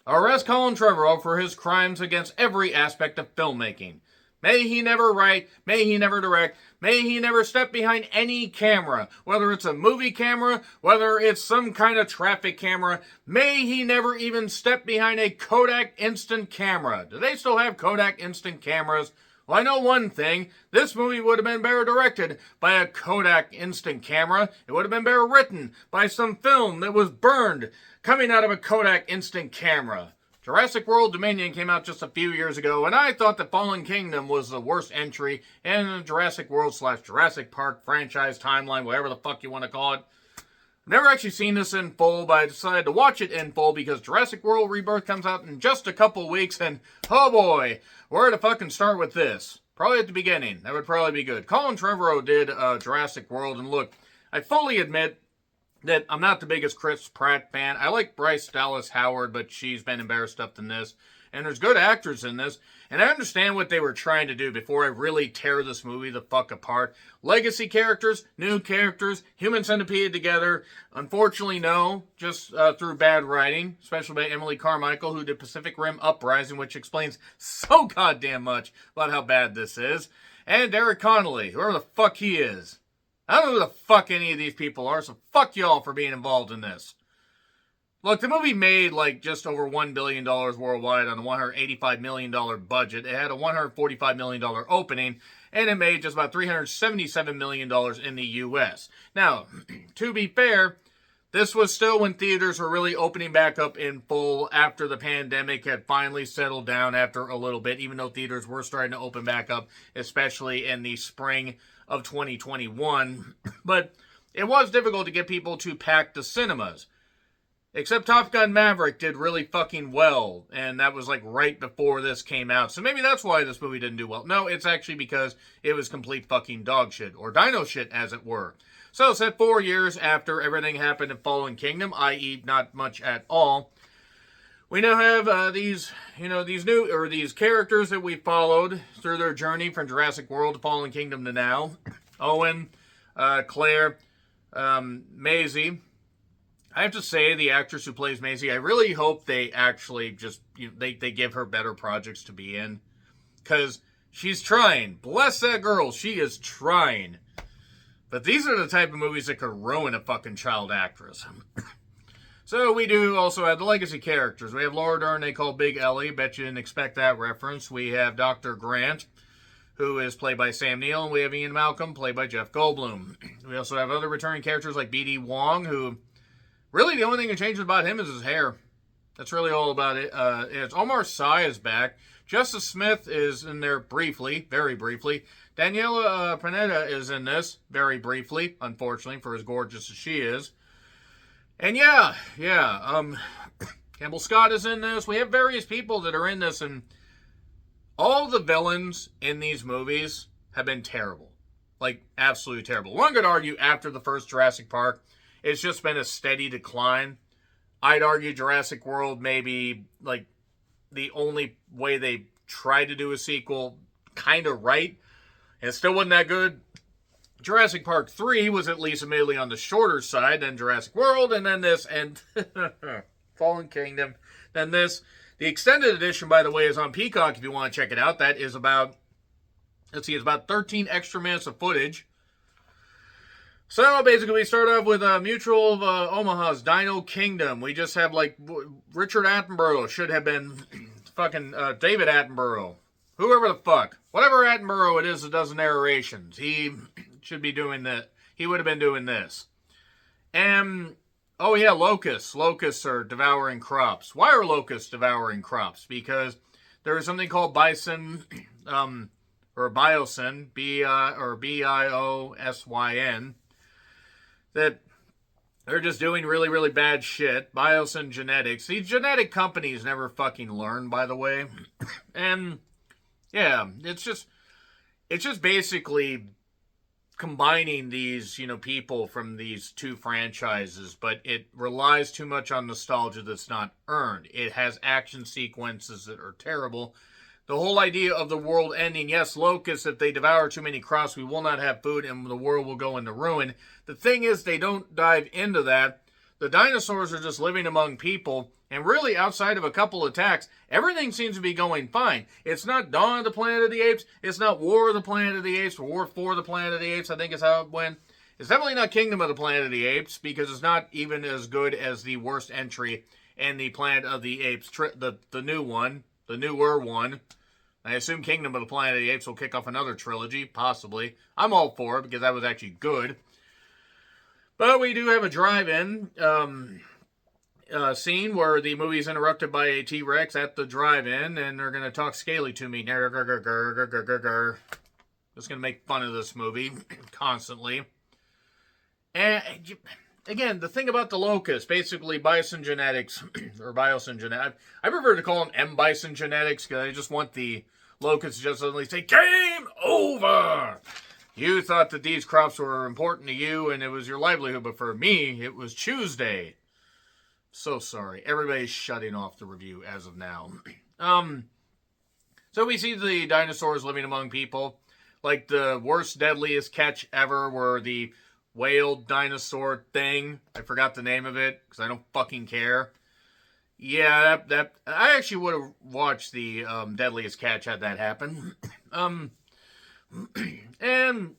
Arrest Colin Trevorrow for his crimes against every aspect of filmmaking. May he never write, may he never direct, may he never step behind any camera, whether it's a movie camera, whether it's some kind of traffic camera, may he never even step behind a Kodak instant camera. Do they still have Kodak instant cameras? Well, I know one thing. This movie would have been better directed by a Kodak instant camera. It would have been better written by some film that was burned coming out of a Kodak instant camera. Jurassic World Dominion came out just a few years ago, and I thought the Fallen Kingdom was the worst entry in the Jurassic World / Jurassic Park franchise timeline, whatever the fuck you want to call it. I've never actually seen this in full, but I decided to watch it in full because Jurassic World Rebirth comes out in just a couple weeks, and oh boy, where to fucking start with this? Probably at the beginning. That would probably be good. Colin Trevorrow did Jurassic World, and look, I fully admit that I'm not the biggest Chris Pratt fan. I like Bryce Dallas Howard, but she's been in better stuff than this. And there's good actors in this. And I understand what they were trying to do before I really tear this movie the fuck apart. Legacy characters, new characters, Human Centipede together. Unfortunately, no. Just through bad writing. Especially by Emily Carmichael, who did Pacific Rim Uprising, which explains so goddamn much about how bad this is. And Derek Connolly, whoever the fuck he is. I don't know who the fuck any of these people are, so fuck y'all for being involved in this. Look, the movie made like just over $1 billion worldwide on a $185 million budget. It had a $145 million opening, and it made just about $377 million in the U.S. Now, to be fair, this was still when theaters were really opening back up in full after the pandemic had finally settled down after a little bit, even though theaters were starting to open back up, especially in the spring of 2021. But it was difficult to get people to pack the cinemas. Except Top Gun Maverick did really fucking well, and that was like right before this came out. So maybe that's why this movie didn't do well. No, it's actually because it was complete fucking dog shit, or dino shit as it were. So it's at 4 years after everything happened in Fallen Kingdom, i.e. not much at all. We now have these characters that we followed through their journey from Jurassic World to Fallen Kingdom to now. Owen, Claire, Maisie. I have to say, the actress who plays Maisie, I really hope they actually just, they give her better projects to be in. Because she's trying. Bless that girl. She is trying. But these are the type of movies that could ruin a fucking child actress. So we do also have the legacy characters. We have Laura Dern they call Big Ellie. Bet you didn't expect that reference. We have Dr. Grant, who is played by Sam Neill. And we have Ian Malcolm, played by Jeff Goldblum. We also have other returning characters like B.D. Wong, who... really, the only thing that changes about him is his hair. That's really all about it. It's Omar Sy is back. Justice Smith is in there briefly, very briefly. Daniela Pineda is in this, very briefly, unfortunately, for as gorgeous as she is. And Campbell Scott is in this. We have various people that are in this, and all the villains in these movies have been terrible. Like, absolutely terrible. One could argue after the first Jurassic Park, it's just been a steady decline. I'd argue Jurassic World may be like the only way they tried to do a sequel kind of right. And it still wasn't that good. Jurassic Park 3 was at least admittedly on the shorter side than Jurassic World. And then this, and Fallen Kingdom. Then this. The extended edition, by the way, is on Peacock if you want to check it out. That is about, it's about 13 extra minutes of footage. So basically we start off with Mutual of Omaha's Dino Kingdom. We just have like Richard Attenborough should have been fucking David Attenborough. Whoever the fuck. Whatever Attenborough it is that does the narrations. He should be doing that. He would have been doing this. And, oh yeah, locusts. Locusts are devouring crops. Why are locusts devouring crops? Because there is something called bison, or biosyn, B-I-O-S-Y-N. That they're just doing really, really bad shit. Biosyn Genetics. These genetic companies never fucking learn, by the way. And, yeah, it's just basically combining these, people from these two franchises, but it relies too much on nostalgia that's not earned. It has action sequences that are terrible. The whole idea of the world ending, yes, locusts, if they devour too many crops, we will not have food and the world will go into ruin. The thing is, they don't dive into that. the dinosaurs are just living among people, and really outside of a couple attacks, everything seems to be going fine. It's not Dawn of the Planet of the Apes, it's not War of the Planet of the Apes, or War for the Planet of the Apes, I think is how it went. It's definitely not Kingdom of the Planet of the Apes, because it's not even as good as the worst entry in the Planet of the Apes, the new one, the newer one. I assume Kingdom of the Planet of the Apes will kick off another trilogy, possibly. I'm all for it, because that was actually good. But we do have a drive-in scene where the movie is interrupted by a T-Rex at the drive-in, and they're going to talk scaly to me. Just going to make fun of this movie constantly. And again, the thing about the locust, basically bison genetics, or bison genetics, I prefer to call them M-bison genetics, because I just want the locust to just suddenly say, game over! You thought that these crops were important to you, and it was your livelihood, but for me, it was Tuesday. So sorry. Everybody's shutting off the review as of now. So we see the dinosaurs living among people. Like the worst, deadliest catch ever were the whale dinosaur thing. I forgot the name of it, because I don't fucking care. Yeah, that I actually would have watched the deadliest catch had that happen. And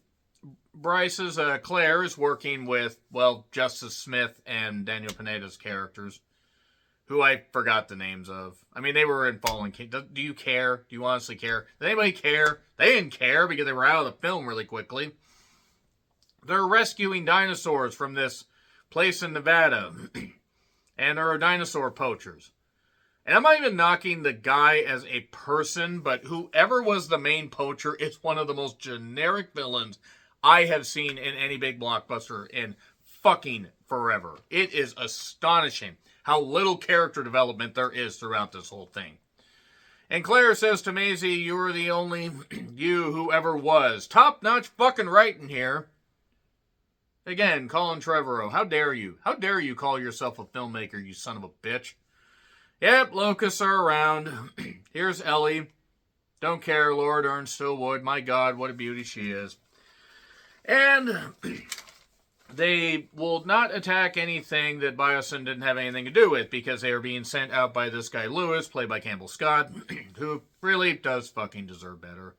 Bryce's Claire is working with, well, Justice Smith and Daniel Pineda's characters, who I forgot the names of. I mean, they were in Fallen King. Do you care? Do you honestly care? Does anybody care? They didn't care because they were out of the film really quickly. They're rescuing dinosaurs from this place in Nevada, and there are dinosaur poachers. And I'm not even knocking the guy as a person, but whoever was the main poacher is one of the most generic villains I have seen in any big blockbuster in fucking forever. It is astonishing how little character development there is throughout this whole thing. And Claire says to Maisie, you were the only you who ever was. Top-notch fucking writing here. Again, Colin Trevorrow, how dare you? How dare you call yourself a filmmaker, you son of a bitch? Yep, locusts are around. Here's Ellie. Don't care, Lord Ernst still would. My God, what a beauty she is. And they will not attack anything that Biosin didn't have anything to do with, because they are being sent out by this guy Lewis, played by Campbell Scott, who really does fucking deserve better.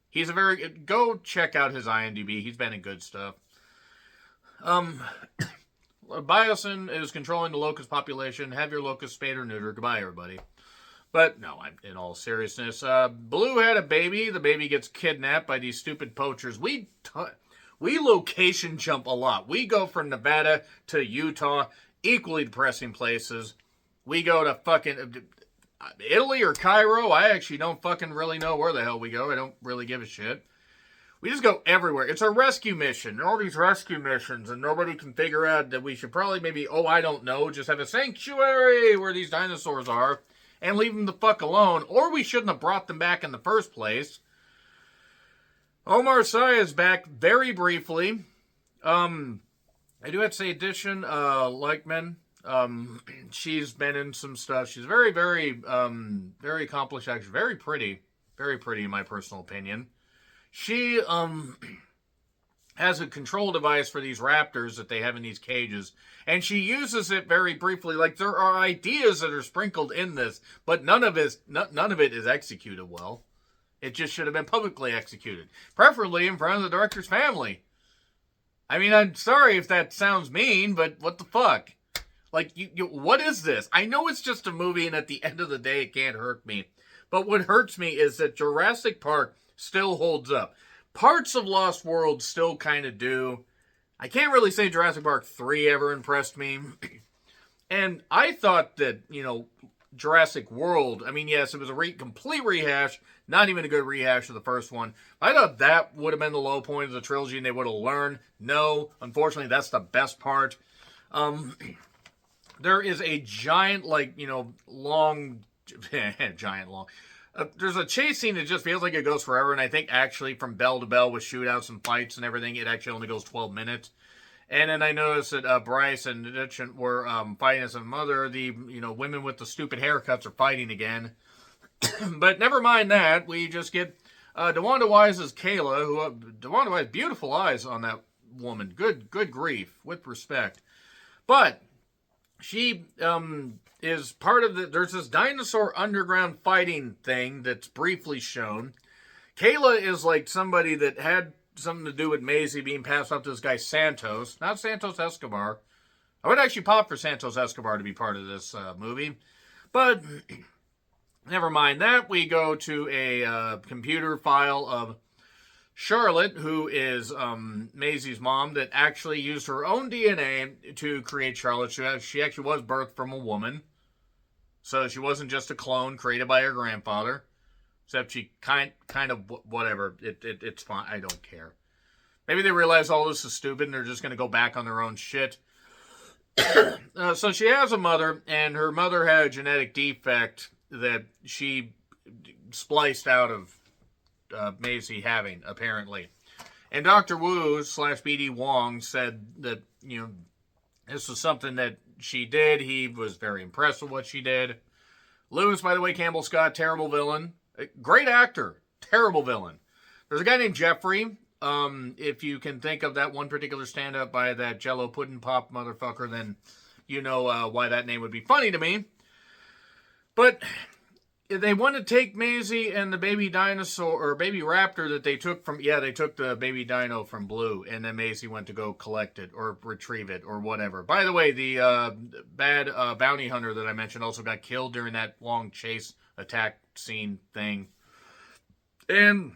He's a very... Go check out his IMDb. He's been in good stuff. Biosin is controlling the locust population. Have your locust spayed or neutered. Goodbye, everybody. But, no, in all seriousness, Blue had a baby. The baby gets kidnapped by these stupid poachers. We location jump a lot. We go from Nevada to Utah, equally depressing places. We go to fucking Italy or Cairo. I actually don't fucking really know where the hell we go. I don't really give a shit. We just go everywhere. It's a rescue mission. All these rescue missions, and nobody can figure out that we should probably maybe, I don't know, just have a sanctuary where these dinosaurs are and leave them the fuck alone. Or we shouldn't have brought them back in the first place. Omar Sy is back very briefly. I do have to say, Edition Leichman, she's been in some stuff. She's very, very, very accomplished, actually. Very pretty in my personal opinion. She has a control device for these raptors that they have in these cages, and she uses it very briefly. Like, there are ideas that are sprinkled in this, but none of it is executed well. It just should have been publicly executed, preferably in front of the director's family. I mean, I'm sorry if that sounds mean, but what the fuck? Like, what is this? I know it's just a movie, and at the end of the day, it can't hurt me. But what hurts me is that Jurassic Park still holds up. Parts of Lost World still kind of do. I can't really say Jurassic Park 3 ever impressed me. And I thought that, Jurassic World, I mean, yes, it was a complete rehash, not even a good rehash of the first one. I thought that would have been the low point of the trilogy and they would have learned. No, unfortunately, that's the best part. There is a giant, long, giant long... there's a chase scene that just feels like it goes forever, and I think actually from bell to bell with shootouts and fights and everything, it actually only goes 12 minutes. And then I noticed that Bryce and Ditchin were fighting as a mother. The women with the stupid haircuts are fighting again. But never mind that. We just get DeWanda Wise's Kayla, DeWanda Wise, beautiful eyes on that woman. Good grief, with respect. But she is part of the. There's this dinosaur underground fighting thing that's briefly shown. Kayla is like somebody that had something to do with Maisie being passed off to this guy Santos, not Santos Escobar. I would actually pop for Santos Escobar to be part of this movie, but never mind that. We go to a computer file of Charlotte, who is Maisie's mom, that actually used her own DNA to create Charlotte. She actually was birthed from a woman, so she wasn't just a clone created by her grandfather. Except she kind of whatever. It's fine. I don't care. Maybe they realize all this is stupid and they're just going to go back on their own shit. So she has a mother, and her mother had a genetic defect that she spliced out of Maisie having, apparently. And Dr. Wu / BD Wong said that, this was something that she did. He was very impressed with what she did. Lewis, by the way, Campbell Scott, terrible villain. Great actor, terrible villain. There's a guy named Jeffrey. If you can think of that one particular stand-up by that Jello Pudding Pop motherfucker, then you know why that name would be funny to me. But they want to take Maisie and the baby dinosaur, or baby raptor that they took from, they took the baby dino from Blue, and then Maisie went to go collect it, or retrieve it, or whatever. By the way, the bad bounty hunter that I mentioned also got killed during that long chase attack scene thing. And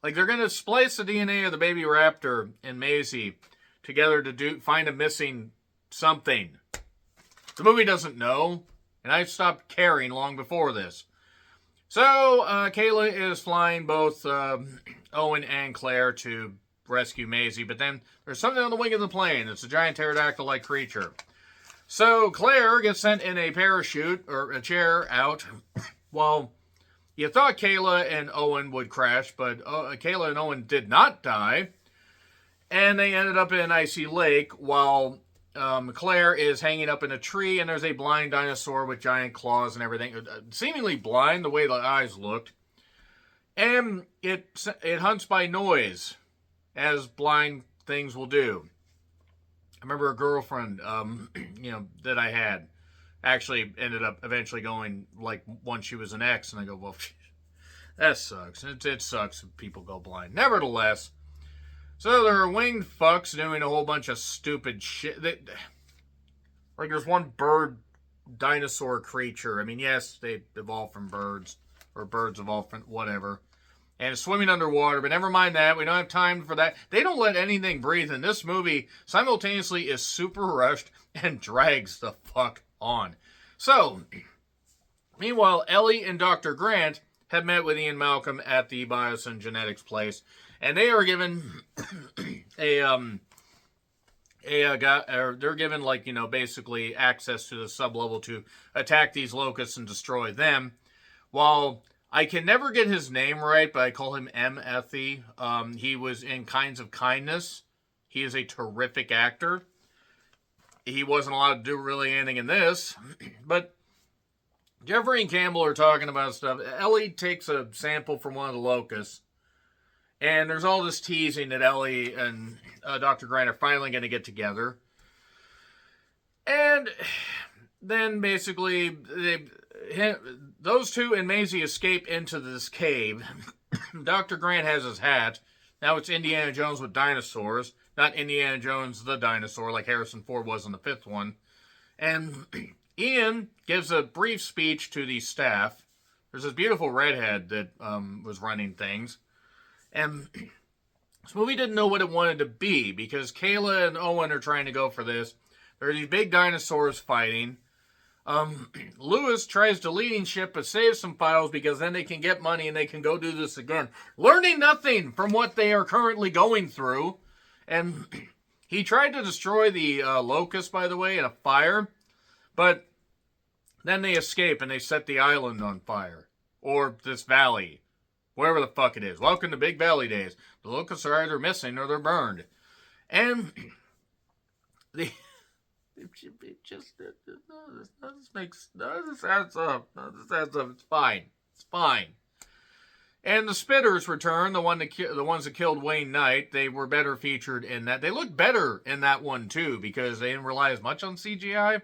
like, they're gonna splice the DNA of the baby raptor and Maisie together to find a missing something. The movie doesn't know, and I stopped caring long before this. So Kayla is flying both Owen and Claire to rescue Maisie, but then there's something on the wing of the plane. It's a giant pterodactyl-like creature. So Claire gets sent in a parachute, or a chair, out, while you thought Kayla and Owen would crash, but Kayla and Owen did not die. And they ended up in an icy lake, while Claire is hanging up in a tree, and there's a blind dinosaur with giant claws and everything. Seemingly blind, the way the eyes looked. And it hunts by noise, as blind things will do. I remember a girlfriend, that I had actually ended up eventually going, like, once she was an ex, and I go, well, that sucks. It sucks if people go blind. Nevertheless, so there are winged fucks doing a whole bunch of stupid shit. Like, there's one bird dinosaur creature. I mean, yes, they evolved from birds, or birds evolved from whatever. And swimming underwater, but never mind that. We don't have time for that. They don't let anything breathe. And this movie simultaneously is super rushed and drags the fuck on. So, meanwhile, Ellie and Dr. Grant have met with Ian Malcolm at the Biosin Genetics place, and they are given they're given, like, basically access to the sublevel to attack these locusts and destroy them. While I can never get his name right, but I call him M. Effie. He was in Kinds of Kindness. He is a terrific actor. He wasn't allowed to do really anything in this. But Jeffrey and Campbell are talking about stuff. Ellie takes a sample from one of the locusts. And there's all this teasing that Ellie and Dr. Grant are finally going to get together. And then basically those two and Maisie escape into this cave. Dr. Grant has his hat. Now it's Indiana Jones with dinosaurs. Not Indiana Jones the dinosaur like Harrison Ford was in the fifth one. And Ian gives a brief speech to the staff. There's this beautiful redhead that was running things. And this movie didn't know what it wanted to be, because Kayla and Owen are trying to go for this. There are these big dinosaurs fighting. Lewis tries deleting shit but saves some files because then they can get money and they can go do this again. Learning nothing from what they are currently going through. And he tried to destroy the locust, by the way, in a fire. But then they escape and they set the island on fire. Or this valley. Wherever the fuck it is. Welcome to Big Valley Days. The locusts are either missing or they're burned. And this adds up. It's fine. It's fine. And the Spitters return, the ones that killed Wayne Knight. They were better featured in that. They looked better in that one too because they didn't rely as much on CGI.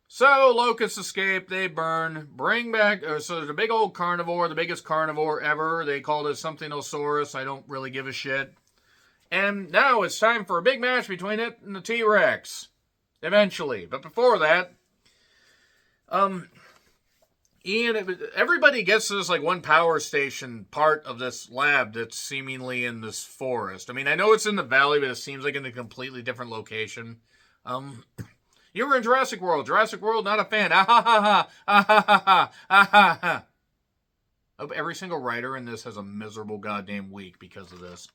So locusts escape, they burn, bring back. So there's a big old carnivore, the biggest carnivore ever. They called it something Osaurus. I don't really give a shit. And now it's time for a big match between it and the T-Rex. Eventually, but before that, Ian, everybody gets to this like one power station part of this lab that's seemingly in this forest. I mean, I know it's in the valley, but it seems like in a completely different location. You were in Jurassic World. Jurassic World, not a fan. Ah ha ha ha. Ah ha ha ha. Ah ha ha. Hope every single writer in this has a miserable goddamn week because of this.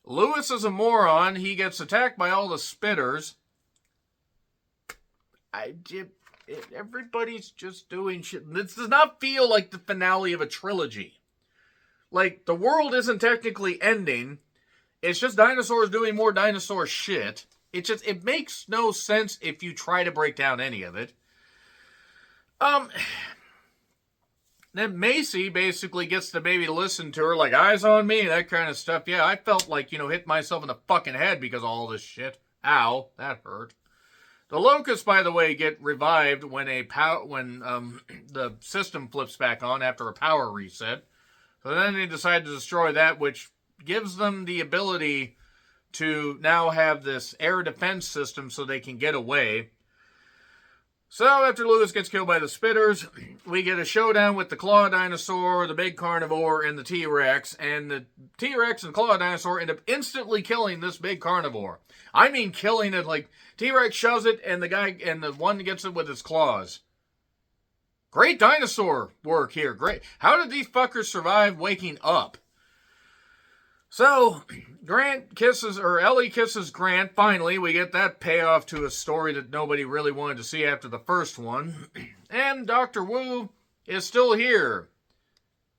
Lewis is a moron. He gets attacked by all the Spitters. Everybody's just doing shit. This does not feel like the finale of a trilogy. Like, the world isn't technically ending. It's just dinosaurs doing more dinosaur shit. It makes no sense if you try to break down any of it. Then Macy basically gets the baby to listen to her, like, eyes on me, that kind of stuff. Yeah, I felt like, hit myself in the fucking head because of all this shit. Ow, that hurt. The locusts, by the way, get revived when the system flips back on after a power reset. So then they decide to destroy that, which gives them the ability to now have this air defense system so they can get away. So after Lewis gets killed by the Spitters, we get a showdown with the Claw Dinosaur, the big carnivore, and the T-Rex. And the T-Rex and Claw Dinosaur end up instantly killing this big carnivore. I mean killing it, like T-Rex shoves it and the one gets it with his claws. Great dinosaur work here. Great. How did these fuckers survive waking up? So, Ellie kisses Grant. Finally, we get that payoff to a story that nobody really wanted to see after the first one. And Dr. Wu is still here.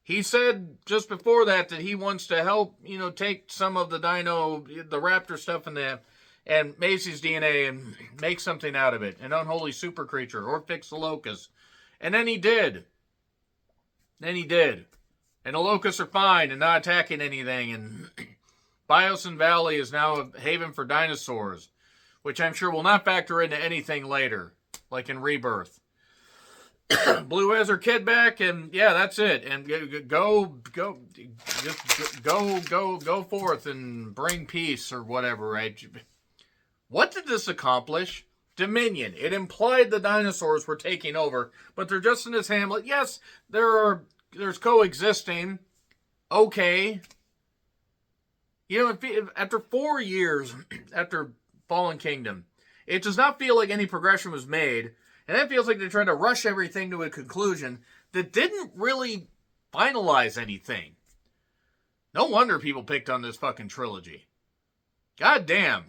He said just before that he wants to help, take some of the raptor stuff and Macy's DNA and make something out of it. An unholy super creature or fix the locust. And then he did. And the locusts are fine and not attacking anything. And Biosin Valley is now a haven for dinosaurs, which I'm sure will not factor into anything later, like in Rebirth. Blue has her kid back, and yeah, that's it. And go forth and bring peace or whatever, right? What did this accomplish? Dominion. It implied the dinosaurs were taking over, but they're just in this hamlet. Yes, there's coexisting. Okay. After 4 years after Fallen Kingdom, it does not feel like any progression was made. And it feels like they're trying to rush everything to a conclusion that didn't really finalize anything. No wonder people picked on this fucking trilogy. God damn.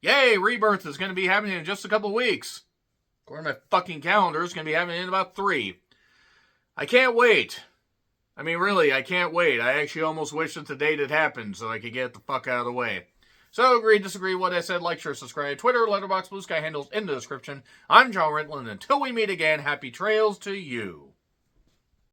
Yay, Rebirth is going to be happening in just a couple weeks. According to my fucking calendar, it's going to be happening in about 3. I can't wait. I mean, really, I can't wait. I actually almost wish that the date had happened so I could get the fuck out of the way. So, agree, disagree, what I said, like, share, subscribe. Twitter, Letterboxd, Blue Sky handles in the description. I'm John Rentland. Until we meet again, happy trails to you.